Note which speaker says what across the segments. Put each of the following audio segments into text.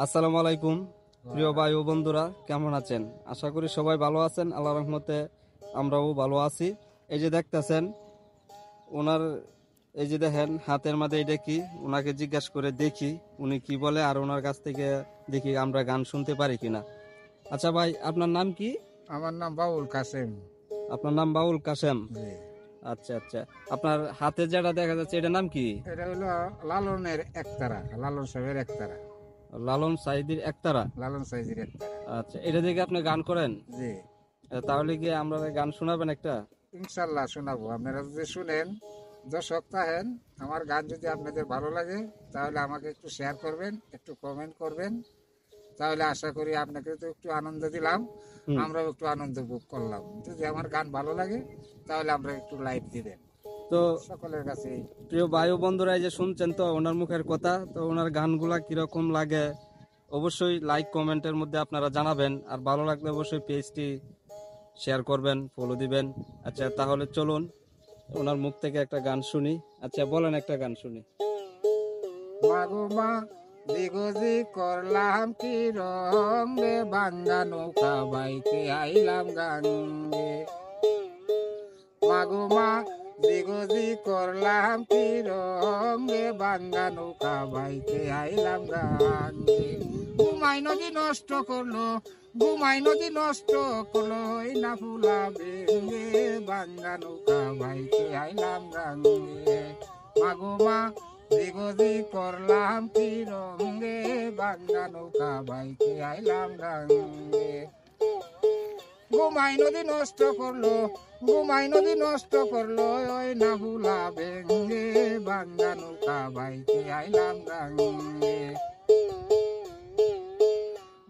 Speaker 1: আসসালামু আলাইকুম প্রিয় ভাই ও বন্ধুরা, কেমন আছেন? আশা করি সবাই ভালো আছেন। আল্লাহর রহমতে আমরাও ভালো আছি। এই যে দেখতেছেন ওনার, এই যে দেখেন হাতের মধ্যে এটা কি, ওনাকে জিজ্ঞাসা করে দেখি উনি কি বলে, আর ওনার কাছ থেকে দেখি আমরা গান শুনতে পারি কিনা। আচ্ছা ভাই, আপনার নাম কি?
Speaker 2: আমার নাম বাউল কাসেম।
Speaker 1: আপনার নাম বাউল কাসেম।
Speaker 2: জি।
Speaker 1: আচ্ছা আচ্ছা, আপনার হাতে যেটা দেখা যাচ্ছে এটার নাম কি?
Speaker 2: এটা হলো লালনের একতারা, লালন সাহেবের একতারা,
Speaker 1: লালন সাইদির একতারা।
Speaker 2: লালন সাহেবের একতারা।
Speaker 1: আচ্ছা, এটা দেখে আপনি গান করেন?
Speaker 2: জি,
Speaker 1: তাহলে কি আমরা গান শোনাবেন একটা?
Speaker 2: ইনশাল্লাহ শোনাবো। আপনারা যদি শুনেন, দর্শক থাকেন, আমার গান যদি আপনাদের ভালো লাগে তাহলে আমাকে একটু শেয়ার করবেন, একটু কমেন্ট করবেন। তাহলে আশা করি আপনাকে তো একটু আনন্দ দিলাম,
Speaker 1: হুম।
Speaker 2: আমরাও একটু আনন্দ ভোগ করলাম। যদি আমার গান ভালো লাগে তাহলে আমরা একটু লাইভ দিবেন
Speaker 1: তো
Speaker 2: সকলের কাছে।
Speaker 1: প্রিয় ভাই ও বন্ধুরা, এই যে শুনছেন তো ওনার মুখের কথা, তো ওনার গানগুলা কিরকম লাগে অবশ্যই লাইক কমেন্টের মধ্যে আপনারা জানাবেন, আর ভালো লাগলে অবশ্যই পেজটি শেয়ার করবেন, ফলো দিবেন। আচ্ছা তাহলে চলুন ওনার মুখ থেকে একটা গান শুনি। আচ্ছা বলেন, একটা গান শুনি।
Speaker 2: মাগো মা দিগজি করলাম কি রং রে, বাঙ্গা নৌকা বাইতে আইলাম গাঙ্গে। মাগো মা দিগজি করলাম কি রং রে, বাঙ্গা নৌকা বাইতে আইলাম গাঙ্গে। ঘুমাই নদী নষ্ট করলো, ঘুমাই নদী নষ্ট করলো, ওই না ফুলা বেঙ্গে, বাঙ্গা নৌকা বাইতে আইলাম গাঙ্গে। মাগো মা দিগজি করলাম কি রঙে, বাঙ্গা নৌকা বাইকে আইলাম গাঙ্গে। ঘুমাই নদী নষ্ট করলো, ঘুমাই নদী নষ্ট করলো, ওই না ভুলা বেঙ্গে, বাঙ্গা নৌকা বাইকে আইলাম গাঙ্গে।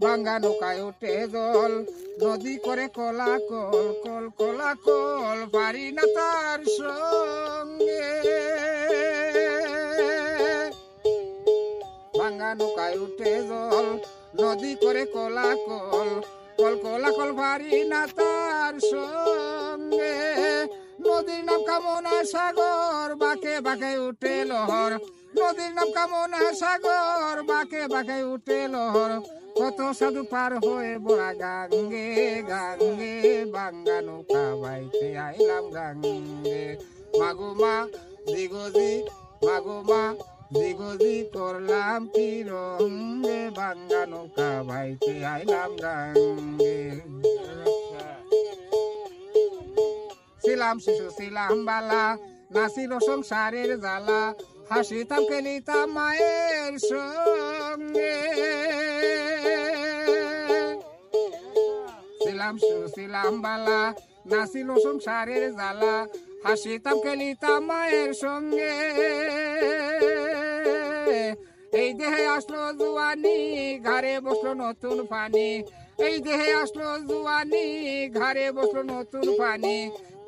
Speaker 2: বাঙ্গা নৌকায় উঠে জল, নদী করে কলা কল, কল কলা কল, পারি না তার সঙ্গে। ভাঙ্গা নৌকায় উঠে জল, নদী করে কলা কল, কল কলা কল, পারি না তার সঙ্গে। নদীর নাম কামনা সাগর, বাঁকে বাঁকে উঠে লহর, নদীর নাম কামনা সাগর, বাঁকে বাঁকে উঠে লহর। কত সাধু পার হয়ে বড়া গাঙ্গে, গাঙ্গে, বাঙ্গা নৌকা বাইতে আইলাম গাঙ্গে। মাগো মা দিগজি, মাগো মা দিগজি করলাম কি রঙে, বাঙ্গা নৌকা বাইতে আইলাম গাঙ্গে। ছিলাম শিশু ছিলাম বালা, নাছিল সংসারের জ্বালা, হাসিতাম খেলিতাম মায়ের সঙ্গে। ছিলাম শিশু ছিলাম বালা, নাছিল সংসারের জ্বালা, হাসিতাম খেলিতাম মায়ের সঙ্গে। এই দেহে আসলো জুয়ানি, ঘাড়ে বসলো নতুন পানি, এই দেহে আসলো জুয়ানি, ঘাড়ে বসলো নতুন পানি।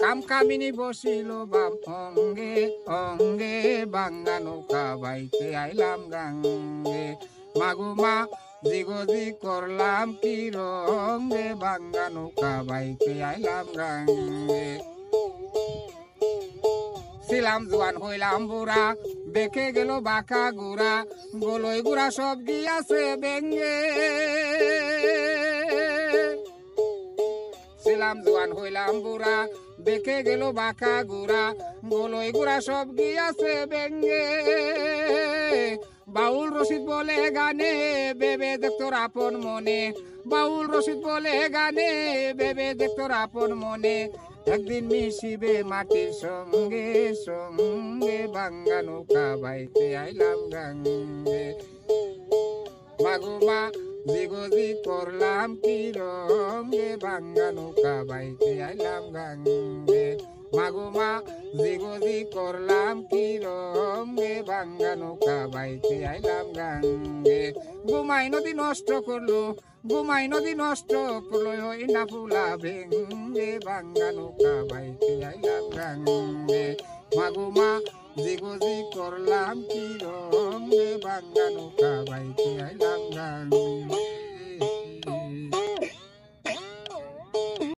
Speaker 2: কাম কামিনী বসিল বাম অঙ্গে, অঙ্গে, বাঙ্গা নৌকা বাইতে আইলাম গাঙ্গে। মাগো মা জিগজি করলাম কি রঙে, বাঙ্গা নৌকা বাইতে আইলাম গাঙ্গে। ছিলাম জোয়ান হইলাম বুড়া, দেখে গেল বাঁকা গুড়া, গোলই গুড়া সব গিয়াছে বেঙ্গে। ছিলাম জোয়ান হইলাম বুড়া, দেখে গেল বাঁকা গুড়া, গোলই গুড়া সব গিয়াছে বেঙ্গে। বাউল রশিদ বলে গানে, বেবে দেখতোর আপন মনে, বাউল রশিদ বলে গানে, বেবে দেখতোর আপন মনে। একদিন মিশিবে মাটির সঙ্গে, সঙ্গে, বাঙ্গা নৌকা বাইতে আইলাম গাঙ্গে। মাগো মা জিগজি করলাম কি রঙে, বাঙ্গা নৌকা বাইতে আইলাম গাঙ্গে। মাগো মা জিগজি করলাম কি রঙে, বাঙ্গা নৌকা বাইতে আইলাম গাঙ্গে। ঘুমাই নদী নষ্ট করলো, ঘুমাই নদী নষ্ট করলো, ওই না ফুলা ভেঙ্গে, বাঙ্গা নৌকা বাইতে আইলাম গাঙ্গে। মাগো মা জিগজি করলাম কি রঙে, বাঙ্গা নৌকা বাইতে আইলাম গাঙ্গে।